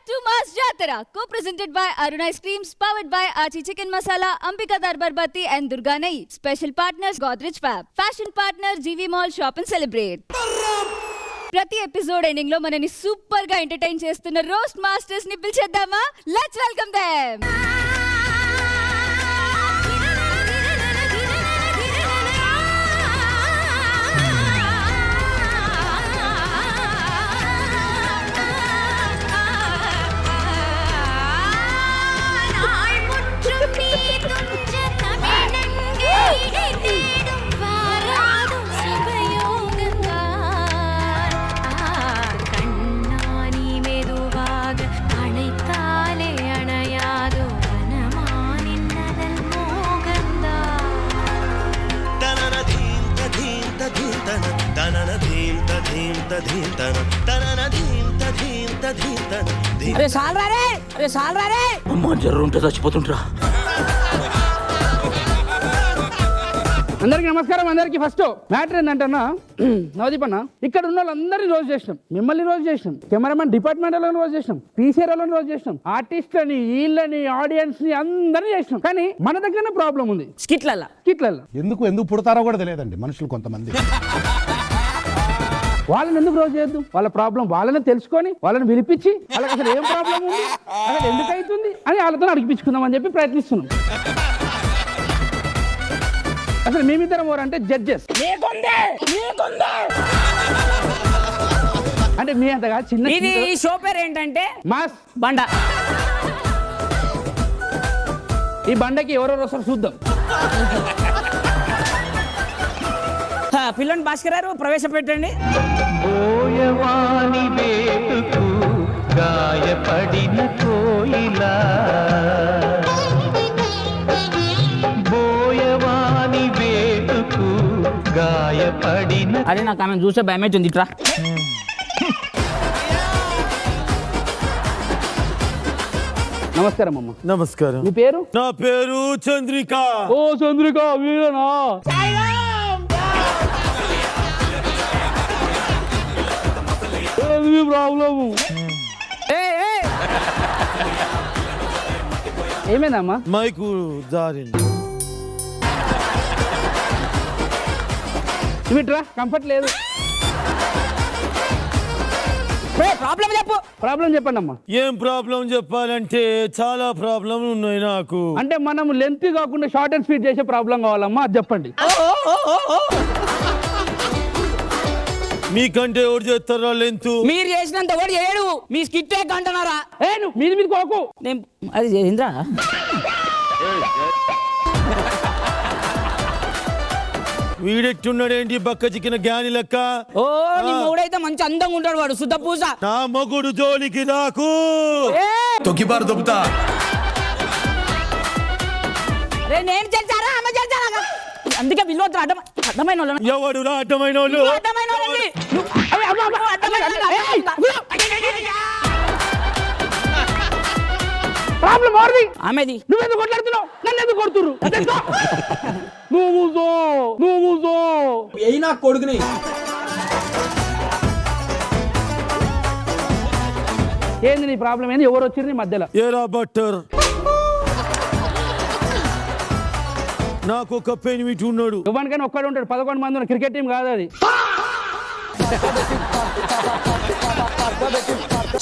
to Mass Jatara, co-presented by Arun Ice Creams, powered by Achi Chicken Masala, Ambika Darbar Batti and Durga Nayi. Special partners Godrej Fab, fashion partner GV Mall. Shop and celebrate. ప్రతి episode ending లో మనని super గా entertain చేస్తున్న roast masters ని పిలిచేద్దామా? Let's welcome them. అరే సాల్ రా రే అమ్మ జర్రుంటే చచ్చిపోతుంటరా. అందరికి నమస్కారం. అందరికి ఫస్ట్ మ్యాటర్ ఏంటంటన్నా, నవదీప్ అన్న, ఇక్కడ ఉన్న వాళ్ళందరినీ రోజు చేసినాం, మిమ్మల్ని రోజు చేసినాం, కెమెరామెన్ డిపార్ట్మెంట్ వాళ్ళని రోజు చేసినాం, పీసీఆర్ వాళ్ళని రోజు చేసినాం, ఆర్టిస్ట్లని, వీళ్ళని, ఆడియన్స్ ని అందరినీ చేసినాం. కానీ మన దగ్గర ప్రాబ్లం ఉంది స్కిట్లల్లా. ఎందుకు పుడతారో కూడా తెలియదండి మనుషులు కొంతమంది. వాళ్ళని ఎందుకు రోజు చేయొద్దు? వాళ్ళ ప్రాబ్లం వాళ్ళని తెలుసుకొని వాళ్ళని పిలిపించి వాళ్ళకి అసలు ఏం ప్రాబ్లం ఉంది, అసలు ఎందుకు అవుతుంది అని వాళ్ళతో అడిగిపించుకుందాం అని చెప్పి ప్రయత్నిస్తున్నాం. అసలు మేమిద్దరం ఎవరంటే జడ్జెస్. అంటే మీ అంతగా చిన్న ఇది ఈ షో పేరు ఏంటంటే మాస్ బండ. ఈ బండకి ఎవరెవరు వస్తారు చూద్దాం. పిల్లని భాస్కర్ గారు ప్రవేశపెట్టండి. బోయవాని వేటుకు గాయపడిన కోయిలా, బోయవాని వేటుకు గాయపడిన. అరే నాకు ఆమె చూసే భయం అవుతుంది. ఇట్రా నమస్కారం అమ్మ. నమస్కారం. మీ పేరు? నా పేరు చంద్రిక. ఓ చంద్రిక, వీరనా? ప్రాబ్లము ఏమైందమ్మా? మైకు జారింది. ఇట్రా, కంఫర్ట్ లేదు. ప్రాబ్లం చెప్పు. ప్రాబ్లం చెప్పండి అమ్మా. ఏం ప్రాబ్లం చెప్పాలంటే చాలా ప్రాబ్లం ఉన్నాయి నాకు. అంటే మనం లెంత్ కాకుండా షార్ట్ అండ్ స్వీట్ చేసే ప్రాబ్లం కావాలమ్మా, అది చెప్పండి. మీకంటే ఎవరు చేస్తారా లెంత్? మీరు చేసినంత ఎవరు చేయడు. మీ స్కిట్ అంటున్నారా? మీది మీద కోకు. నేను అది చేసింద్రా. వీడెట్టున్నాడేంటి బక్క చిక్కిన జ్ఞాని లెక్క? ఓ నీ మొగుడైతే మంచి అందంగా ఉంటాడు, వాడు శుద్ధ పూజ. నా మొగుడు జోలికి నాకు తొక్కిబారు దొబ్బుతా. అరే నేను చేశారా ఆమె చేశారా? అందుకే విలువద్దు. అర్థమైన వాళ్ళు. ఎవడు రా అడ్డమైన వాళ్ళు? అర్థమైన వాళ్ళని. ప్రాబ్లం వారిది, ఆమెది. నువ్వెందుకు కొట్లాడుతున్నావు? నన్ను ఎందుకు కొడుతుర్రు? నువ్వు అయినా కొడుకుని ఏంది నీ ప్రాబ్లం? ఏంది? ఎవరు వచ్చిర్రు నీ మధ్యలో? ఏరా బట్టర్, నాకు ఒక పెనిమిటి ఉన్నాడు. ఇవ్వనికైనా ఒక్కడే ఉంటాడు, 11 మంది ఉన్న క్రికెట్ టీం కాదు అది.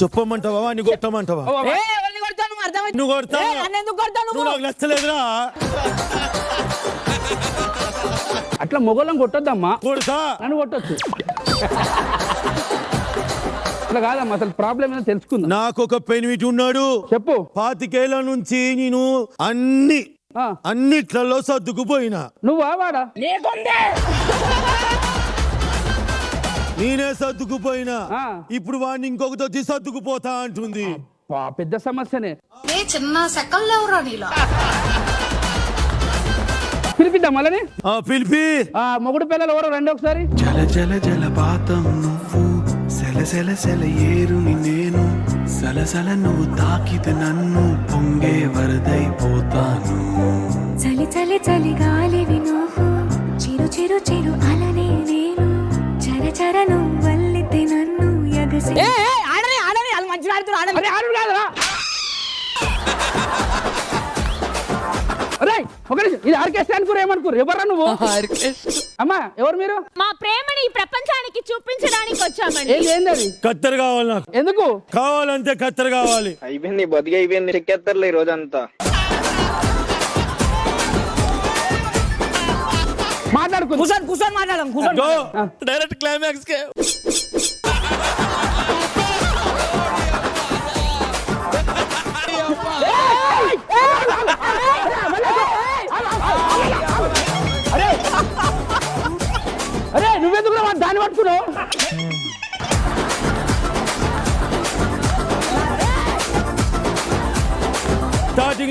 చెప్పమంటావా వాడిని కొట్టమంటావా? నువ్వు కొడతావు. నువ్వు నాకు నచ్చలేదురా. అట్లా మొగలం కొట్టొద్దమ్మా. కొడతా. నన్ను కొట్టొచ్చు. అట్లా కాదమ్మా, అసలు ప్రాబ్లం ఏదో తెలుసుకుందా. నాకు ఒక పెనిమిటి ఉన్నాడు. చెప్పు. 25 ఏళ్ల నుంచి నేను అన్నిట్లలో సర్దుకుపోయినా. నువ్వా వాడా? నేనే సర్దుకుపోయినా. ఇప్పుడు వాడిని ఇంకొకతో సర్దుకుపోతా అంటుంది. పెద్ద సమస్యనే. చిన్న సెకల్లేవరా నీలా. పిలిపిద్దాం మళ్ళీ. పిలిపి. మొగుడు పిల్లలు ఎవరో రండి ఒకసారి. జల జల జలపాతం నువ్వు, సెల సెల సెల ఏరుని నేను, సలసల నువ్వు తాకితే నన్ను పొంగే వరదైపోతాను. చలి చలి చలి గాలివి నువ్వు, చిరు చిరు చిరు అలనే నేను, చర చర నువ్వు వల్లితే నన్ను ఎగసి. ఆడని ఆడని వాళ్ళు మంచి ఆడుతున్నారు అరే ఆడు కాదురా. అరే ఒక నిమిషం, ఇది ఆర్కెస్ట్రా అనుకోరు ఏమనుకోరు? ఎవరా నువ్వు? అమ్మా ఎవరు మీరు? మా ప్రేమని ఈ ప్రపంచానికి చూపించడానికి వచ్చామండి. ఏంది అది? కత్తెర కావాలి నాకు. ఎందుకు? కావాలంటే కత్తెర కావాలి. అయిపోయింది బతికి అయిపోయింది చెక్కేస్తారులే ఈ రోజంతా. మాట్లాడుకో. కూర్చొని మాట్లాడదాం. కూర్చొని డైరెక్ట్ క్లైమాక్స్ కే. అరే నువ్వెందుకు దాన్ని పట్టుకున్నావు?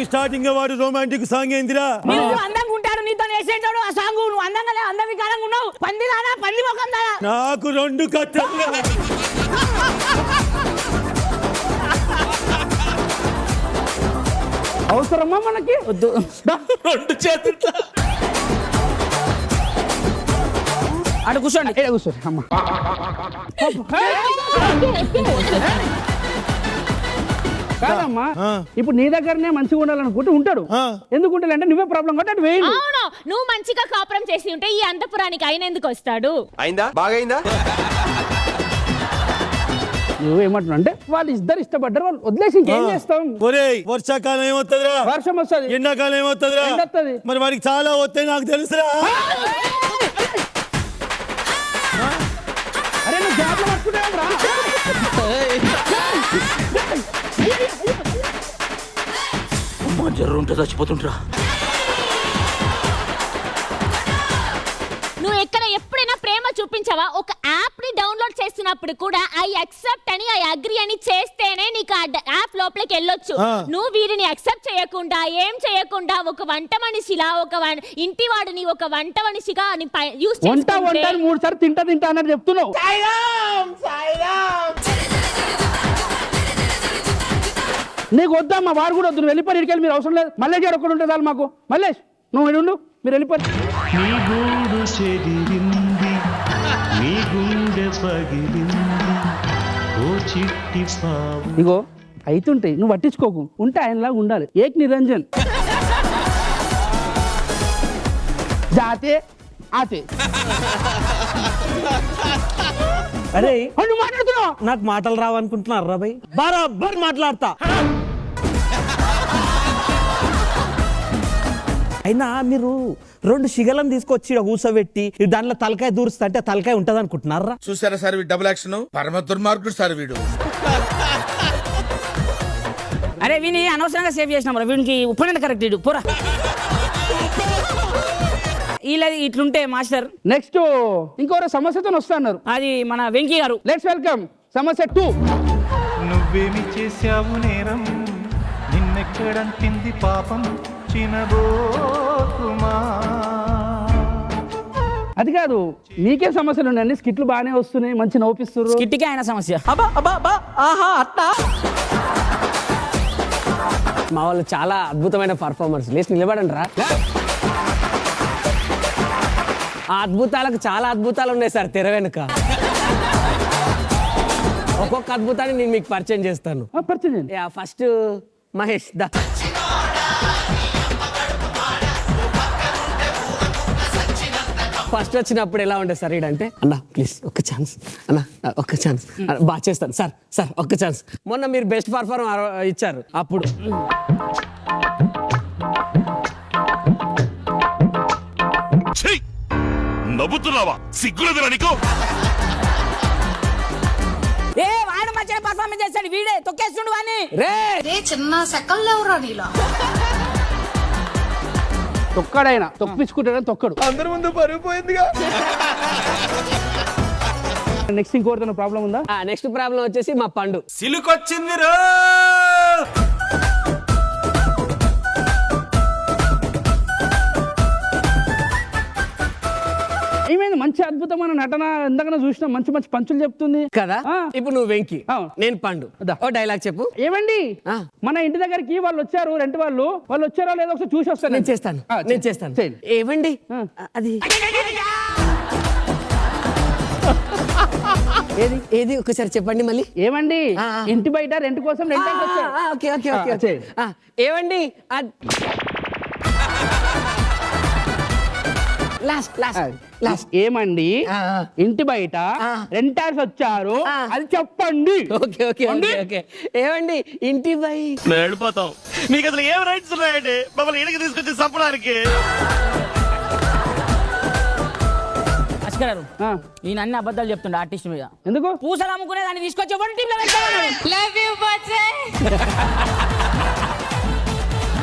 స్టార్టింగ్ వాడు రొమాంటిక్ సాంగ్ ఏందిరా? మీరు అందంగా ఉంటాడు, నీతో వేసేటాడు ఆ సాంగ్. నువ్వు అందంగా లేవు, అందం వికారంగా ఉన్నావు. పంది దానా, పంది ముఖం దానా. నాకు 2 కత్తెరలు. అవసరమా మనకి? వద్దు. 2 చేతులు. అటు కూర్చోండి. కూర్చోండి అమ్మ. కాదమ్మా, ఇప్పుడు నీ దగ్గరనే మంచిగా ఉండాలనుకుంటే ఉంటాడు. ఎందుకు ఉండాలంటే నువ్వే ప్రాబ్లం కాబట్టి అటు వేయండి. అవును, నువ్వు మంచిగా కాపురం చేసి ఉంటే ఈ అంతపురానికి ఆయన ఎందుకు వస్తాడు? అయిందా? బాగైందా? నువ్వేమంటున్నావు అంటే వాళ్ళు ఇద్దరు ఇష్టపడ్డారు, వాళ్ళు వదిలేసి ఇంకేం చేస్తాం? ఒరేయ్ వర్షాకాలం ఏమొస్తుందిరా? వర్షం వస్తుంది. ఎండాకాలం ఏమొస్తుందిరా? ఎండ వస్తది. మరి వాడికి చాలా వస్తాయి నాకు తెలుసురా. అరే నువ్వు జాబ్లో పట్టుకున్నావు రా. చచ్చిపోతుంటరా. నువ్వు ఎక్కడ ఎప్పుడైనా ప్రేమ చూపించావా? ఒక యాప్ ని డౌన్లోడ్ చేస్తున్నప్పుడు కూడా ఐ యాక్సెప్ట్ అని, ఐ అగ్రీ అని చేస్తేనే నీకు ఆ యాప్ లోపలికి వెళ్ళొచ్చు. నువ్వు వీరిని యాక్సెప్ట్ చేయకుండా, ఏం చేయకుండా, ఒక వంట మనిషిలా, ఒక ఇంటి వాడిని ఒక వంట మనిషిగా యూస్ వంట 3 సార్లు తింటా అన్నట్టు చెప్తున్నావు. నీకు వద్దమ్మా, వాడు కూడా వద్దు. నువ్వు వెళ్ళిపోయి ఇడికెళ్ళి, మీరు అవసరం లేదు. మల్లేష్ గారు ఒక్కడు ఉంటే చాలు మాకు. మల్లేష్ నువ్వు ఉండు, మీరు వెళ్ళిపోయి. నీ గూడు చెదిరింది, నీ గుండె పగిలింది, ఓ చిట్టి పావు. ఇగో అయితుంటాయి, నువ్వు పట్టించుకోకు. ఉంటే ఆయనలాగా ఉండాలి. ఏక్ నిరంజన్ జాతే ఆతే. అరే నువ్వు మాట్లాడుతున్నావు. నాకు మాటలు రావనుకుంటున్నారు రా భయ్. బరాబర్ మాట్లాడతా. అయినా మీరు 2 శిగలను తీసుకొచ్చి కూర్చోబెట్టి దాంట్లో తలకాయ దూరుస్తా అంటే తలకాయ ఉంటది అనుకుంటున్నారా? చూసారా సార్ వీడు డబుల్ యాక్షన్, పరమ దుర్మార్గుడు సార్ వీడు. అరే వీని అనవసరంగా సేవ్ చేసినాం రా. వీనికి ఉప్పునంత కరెక్ట్ ఇడు పోరా. ఇలా ఇట్లుంటే మాస్టర్ నెక్స్ట్ ఇంకొక సమస్యతో వస్తా అన్నారు. అది మన వెంకీ గారు. లెట్స్ వెల్కమ్ సమస్య 2. నువ్వేమి చేశావు నేరం, నిన్నెక్కడంతింది పాపం చినబోకుమా. అది కాదు, మీకే సమస్యలు ఉన్నాయి. స్కిట్లు బాగానే వస్తున్నాయి, మంచి నవ్వుపిస్తున్నారు. కిట్టికే ఆయన సమస్య. మా వాళ్ళు చాలా అద్భుతమైన పర్ఫార్మెన్స్. లేచి నిలబడండి రా. ఆ అద్భుతాలకు చాలా అద్భుతాలు ఉన్నాయి సార్ తెర వెనుక. ఒక్కొక్క అద్భుతాన్ని నేను మీకు పరిచయం చేస్తాను. పరిచయం చేయండి. ఫస్ట్ మహేష్ దా. ఫస్ట్ వచ్చినప్పుడు ఎలా ఉండే సార్ ఈడంటే, అన్న ప్లీజ్ ఒక్క ఛాన్స్, అన్న ఒక్క ఛాన్స్, బాగా చేస్తాను సార్, సార్ ఒక్క ఛాన్స్. మొన్న మీరు బెస్ట్ పర్ఫార్మ్ ఇచ్చారు అప్పుడు. నవ్వుతున్నావా? సిగ్గులేదురా నీకు? ఏ వాడు మంచిగా పర్ఫార్మెన్స్ చేస్తాడు, వీడే తొక్కేస్తుండు వాడిని. రే చిన్న సెకండ్ లేవురా నీలో. తొక్కడైనా తొక్కించుకుంటాడని తొక్కడు. అందరి ముందు పరుగు పోయిందిగా. నెక్స్ట్ ఇంకోటి ప్రాబ్లం ఉందా? నెక్స్ట్ ప్రాబ్లం వచ్చేసి మా పండు. సిలుకొచ్చింది రో. ఏమైంది? మంచి అద్భుతమైన నటన ఎంతకన్నా చూసినా, మంచి మంచి పంచులు చెప్తుంది కదా. ఇప్పుడు నువ్వు వెంకి, నేను పండు. ఓ డైలాగ్ చెప్పు. ఏమండి మన ఇంటి దగ్గరికి వాళ్ళు వచ్చారు, రెంట్ వాళ్ళు వచ్చారో లేదో ఒకసారి చూసి వస్తాను. నేను చేస్తాను. ఏమండి అది ఏది ఏది ఒకసారి చెప్పండి మళ్ళీ. ఏమండి ఇంటి బయట రెంట్ కోసం rent okay okay okay okay. ఏమండి లాస్ట్ లాస్ట్ లాస్ట్. ఏమండి ఇంటి బయట రెంటర్స్ వచ్చారు అది చెప్పండి. Okay okay okay okay. ఏమండి ఇంటి బై మేము వెళ్ళిపోతాం. మీకు అసలు ఏం రైట్స్ ఉన్నాయండి మమ్మల్ని ఇంటికి తీసుకొచ్చి చంపడానికి? అస్కరారు ఈయన అన్ని అబద్ధాలు చెప్తుండే ఆర్టిస్ట్ మీద. ఎందుకు? పూసలు అమ్ముకునే దాన్ని తీసుకొచ్చి ఎవరి టీంలో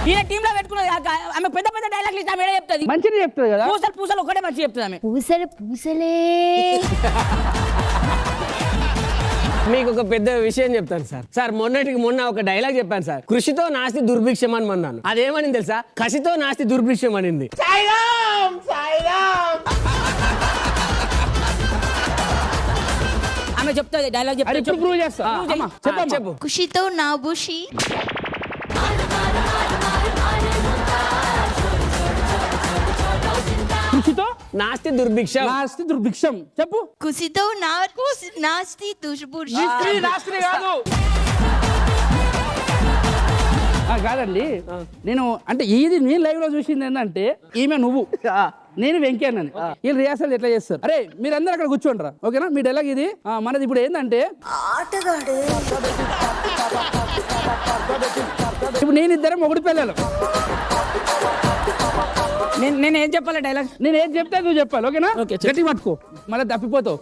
ఈయన టీంలో పెట్టుకున్నది ఆమె పెద్ద పెద్ద డైలాగ్లు ఇచ్చి ఆమె చెప్తుంది. మంచిగా చెప్తుంది కదా. పూసలు పూసలు ఒకటే మంచి చెప్తుంది ఆమె. పూసలే మీకు ఒక పెద్ద విషయం చెప్తాను సార్. సార్ మొన్నటికి మొన్న ఒక డైలాగ్ చెప్పాను సార్. కృషితో నాస్తి దుర్భిక్షం అని అన్నాను. అదేమని తెలుసా? కసితో నాస్తి దుర్భిక్షం అనింది. ఆమె చెప్తుంది డైలాగ్ అది ఇప్పుడు ప్రూవ్ చేస్తా. చెప్పు. ఖుషితో నా బుషి కృషితో నాస్తి దుర్భిక్షం. నాస్తి దుర్భిక్షం. చెప్పు. ఖుషితో నాస్తి దుష్బుషి. నాస్తి కాదు. కాదండి నేను అంటే ఇది నేను లైవ్ లో చూసింది ఏంటంటే ఈమె నువ్వు నేను వెంకయ్యని వీళ్ళు రిహార్సల్ ఎట్లా చేస్తారు. అరే మీరందరూ అక్కడ కూర్చోండిరా ఓకేనా. మీ డైలాగ్ ఇది. మనది ఇప్పుడు ఏంటంటే ఇప్పుడు నేను ఇద్దరం ఒకటి పిల్లలు. నేను ఏం చెప్పాలి డైలాగ్? నేను ఏం చెప్తే నువ్వు చెప్పాలి ఓకేనా. గట్టి పట్టుకో మళ్ళీ తప్పిపోతావు.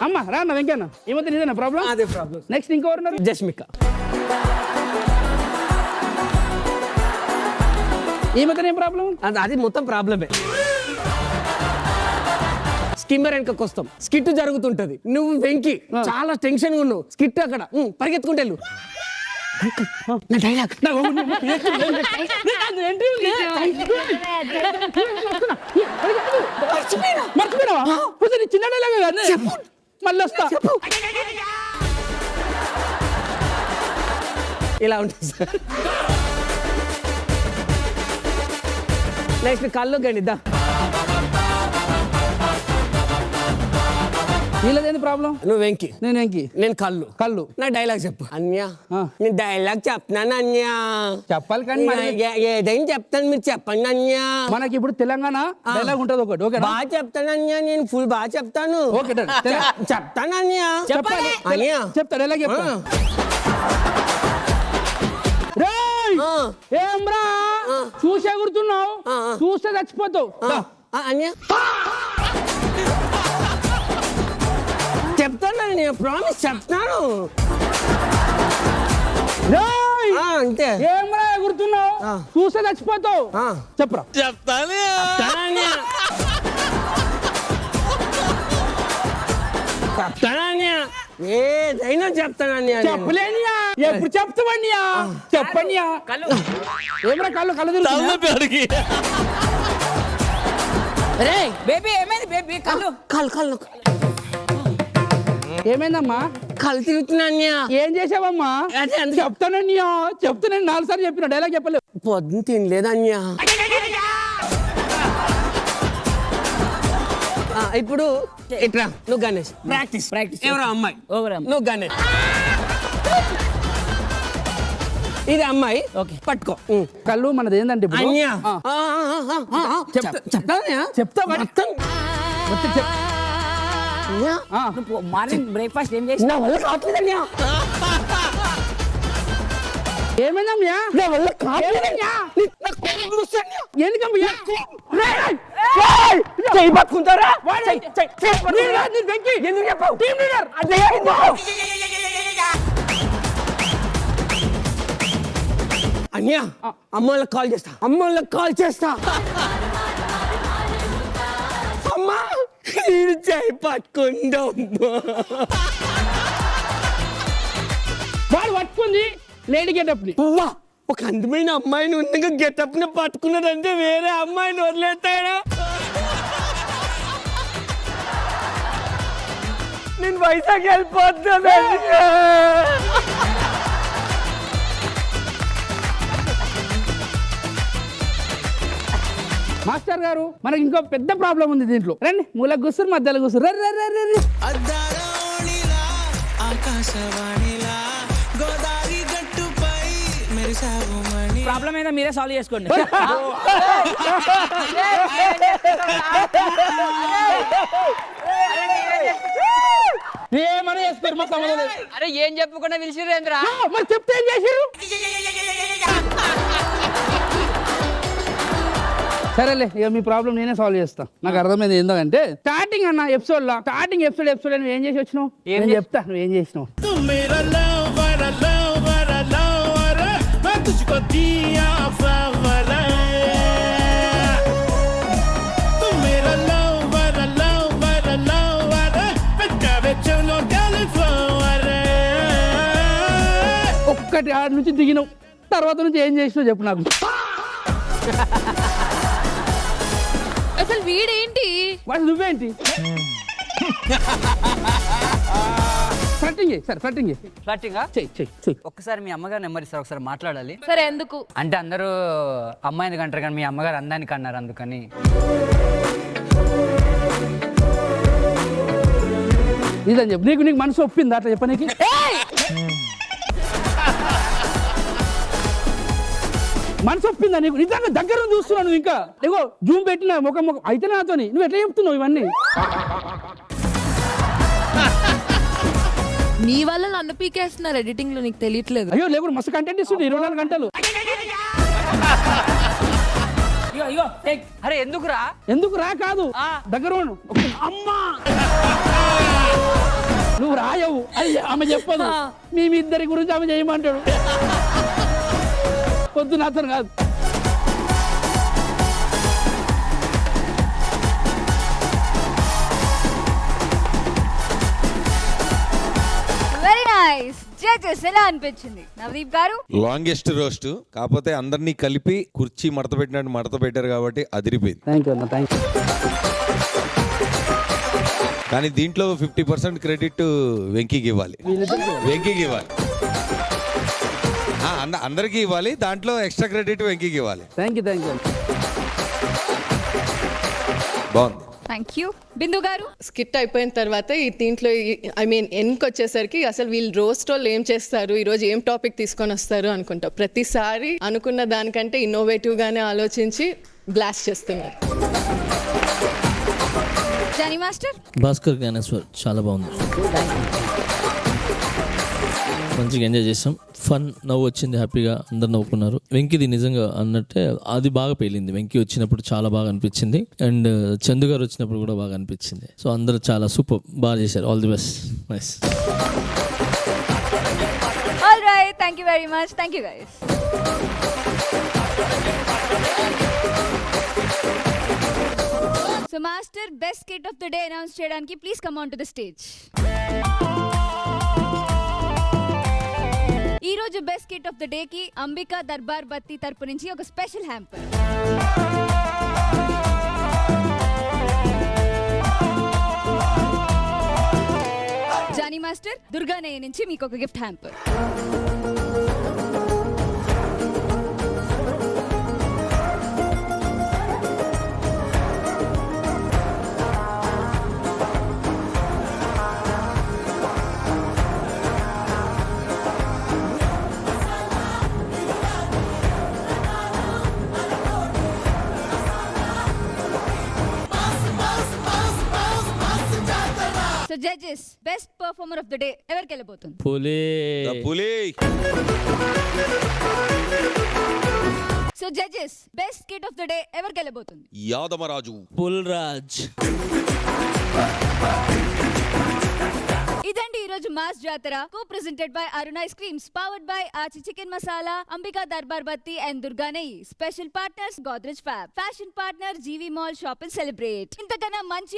అమ్మా రా అన్న వెంకయ్యన్న. ఏమవుతుంది ఇదేనా ప్రాబ్లం? అదే ప్రాబ్లం. నెక్స్ట్ ఇంకెవరు ఉన్నారు? జస్మిక. ఏమవుతుంది ఏం ప్రాబ్లం? అది మొత్తం ప్రాబ్లమే. స్కిమ్మర్ వెనకకి వస్తాం, స్కిట్ జరుగుతుంటది, నువ్వు వెంకి చాలా టెన్షన్ ఉన్నావు, స్కిట్ అక్కడ పరిగెత్తుకుంటే వెళ్ళు. నా డైలాగ్ మర్చిపోయినావా? చిన్న డైలాగ్ కాదు మళ్ళీ వస్తా. ఇలా ఉంటుంది సార్. నెక్స్ట్ కళ్ళు గణిద్దా. వీళ్ళదేంటి ప్రాబ్లం? నువ్వు వెంకి, నేను వెంకి, నేను కళ్ళు. కళ్ళు. నా డైలాగ్ చెప్పు. అన్యా నేను డైలాగ్ చెప్తున్నాను అన్యా. చెప్పాలి కానీ ఏదైనా చెప్తాను, మీరు చెప్పండి అన్యా. మనకి ఇప్పుడు తెలంగాణ డైలాగ్ ఉంటుంది ఒకటి. ఓకే బాగా చెప్తాను అన్యా, నేను ఫుల్ బాగా చెప్తాను. ఓకే చెప్తాను అన్యా. చెప్పాలి అన్యా చెప్తా డైలాగ్ చెప్తా. ఏమ్రా చూసే గుర్తున్నావు, చూస్తే చచ్చిపోతావు అన్యా. చెప్తాను నేను ప్రామిస్ చెప్తాను అంతే. ఏమ్రా గుర్తున్నావు, చూస్తే చచ్చిపోతావు చెప్పరా. చెప్తాను ఏదైనా చెప్తానన్యా. చెప్పలేనియా ఎప్పుడు చెప్తావన్యా చెప్పన్యా. ఏమ్రా కళ్ళు కళ్ళు అడిగి బేబీ ఏమైంది బేబీ? కళ్ళు కళ్ళు కళ్ళు ఏమైందమ్మా? కళ్ళు తిరుగుతున్నా. ఏం చేసావమ్మా? చెప్తానన్యా చెప్తానని 4 సార్లు చెప్పిన డైలాగ్ చెప్పలేవు. పొద్దున తినలేదన్యా. ఇప్పుడు ఇట్రా నువ్వు గణేష్. Practice practice. ఎవరో అమ్మాయి, ఓవర్ నువ్వు గణేష్. ఇది అమ్మాయి. ఓకే పట్టుకో. కళ్ళు మనది ఏంటంటే ఇప్పుడు అన్యా చెప్తా మార్నింగ్ బ్రేక్ఫాస్ట్ ఏం చేసి? నా వల్ల కావట్లేదన్యా. ఏమైందమ్మా? నా వల్ల కావట్లేదన్యా. ఎందుకమ్మా చెయ్యి పట్టుకుంటారా? ఎందుకు చెప్పావు? అన్యా అమ్మోళ్ళకి కాల్ చేస్తా, అమ్మోళ్ళకి కాల్ చేస్తా. అమ్మా నేను చెయ్యి పట్టుకుంటా. వాడు పట్టుకుంది లేడీ గెటప్ ని. ఒక అందమైన అమ్మాయిని ఉండగా గెటప్ ని పట్టుకున్నాడంటే వేరే అమ్మాయిని వదిలేస్తాడా? నేను వైజాగ్ వెళ్ళిపోతున్నా. మాస్టర్ గారు మనకి ఇంకో పెద్ద ప్రాబ్లం ఉంది దీంట్లో. రండి మూల కూర్చుని మధ్యలో కూర్చుని రే. ప్రాబ్లం ఏదో మీరే సాల్వ్ చేసుకోండి. ఏమని చేస్తారు మా సంబంధం లేదు. అరే ఏం చెప్పకుండా పిలిచిరేంద్రా? మరి చెప్తే ఏం చేసారు? సరేలే ఇక మీ ప్రాబ్లం నేనే సాల్వ్ చేస్తా. నాకు అర్థమైంది ఏంటంటే స్టార్టింగ్ అన్న ఎపిసోడ్ నువ్వు ఏం చేసి వచ్చినావు నేను చెప్తా నువ్వు ఏం చేసినావు. ఒక్కటి ఆడ నుంచి దిగినావు, తర్వాత నుంచి ఏం చేసినావు చెప్పు నాకు. అసలు వీడేంటి? వాడు నువ్వేంటి? ఫ్లట్టింగ్ సార్ ఫ్లట్టింగ్ చెయ్యి. ఒక్కసారి మీ అమ్మగారు నెంబర్ ఇస్తారు, ఒకసారి మాట్లాడాలి. సరే ఎందుకు? అంటే అందరూ అమ్మాయిని కంటారు కానీ మీ అమ్మగారు అందానికి అన్నారు, అందుకని. ఇదని చెప్పు. నీకు మనసు ఒప్పింది అట్లా చెప్పనీకి? మనసు ఒప్పిందా నీకు? నిజంగా దగ్గర చూస్తున్నాను ఇంకా. ఇగో జూమ్ పెట్టిన ముఖం అయితే నాతోని నువ్వు ఎట్లా చెప్తున్నావు ఇవన్నీ? నీ వల్ల నన్ను పీకేస్తున్నారు ఎడిటింగ్ లో, నీకు తెలియట్లేదు. అయ్యో లేకుండా మస్తు కంటెంట్ ఇస్తుంది 24 గంటలు. అరే ఎందుకు రా కాదు దగ్గర ఉండు. అమ్మా నువ్వు రాయవు అయ్యా ఆమె చెప్పదు. మీ ఇద్దరి గురించి ఆమె చేయమంటాడు. పొద్దున అతను కాదు. Very nice. జడ్జెస్ ఎలా అనిపించింది నవదీప్ గారు? లాంగెస్ట్ రోస్ట్ కాకపోతే అందరినీ కలిపి కుర్చీ మడత పెట్టినట్టు మడత పెట్టారు కాబట్టి అదిరిపోయింది. థ్యాంక్ యూ అన్న, థ్యాంక్ యూ. కానీ దీంట్లో 50% క్రెడిట్ వెంకీకి ఇవ్వాలి. అందరికీ ఇవ్వాలి, దాంట్లో ఎక్స్ట్రా క్రెడిట్ వెంకీకి ఇవ్వాలి. థ్యాంక్ యూ బాగుంది. Thank you. Bindu garu? Skit అయిపోయిన తర్వాత ఈ దీంట్లో ఎన్కి వచ్చేసరికి అసలు వీళ్ళు రోస్ట్ వాళ్ళు ఏం చేస్తారు, ఈరోజు ఏం టాపిక్ తీసుకొని వస్తారు అనుకుంటా. ప్రతిసారి అనుకున్న దానికంటే ఇన్నోవేటివ్ గానే ఆలోచించి బ్లాస్ట్ చేస్తున్నారు. Johnny master? భాస్కర్ జ్ఞానేశ్వర్ చాలా బాగుంది, మంచిగా ఎంజాయ్ చేసాం. ఫన్ నవ్వు వచ్చింది, హ్యాపీగా అందరు నవ్వుకున్నారు. వెంకీది నిజంగా అన్నట్టే అది బాగా పేలింది. వెంకీ వచ్చినప్పుడు చాలా బాగా అనిపించింది, అండ్ చందు గారు వచ్చినప్పుడు కూడా బాగా అనిపించింది. సో అందరూ చాలా సూపర్ బాగా చేశారు. All the best. Nice. All right, thank you very much. Thank you guys. So master best skit of the day announce చేయడానికి please come on to the stage. ఈ రోజు best skit of the day కి అంబికా దర్బార్ బత్తి తరపు నుంచి ఒక special hamper. Jani master, దుర్గానయ్య నుంచి మీకు ఒక gift hamper. So judges best performer of the day ఎవరికి వెళ్ళబోతుంది? So judges best skit of the day ఎవరికి వెళ్ళబోతుంది? యాదమరాజు. పుల్రాజ్. ఇదండి ఈ రోజు mass Jathara, co presented by Arun ice creams, powered by Aachi chicken masala, Ambika Darbar Bathi and Durga నెయ్యి. Special partners Godrej Fab, fashion partner GV mall shop and celebrate. ఇంతకన్నా మంచి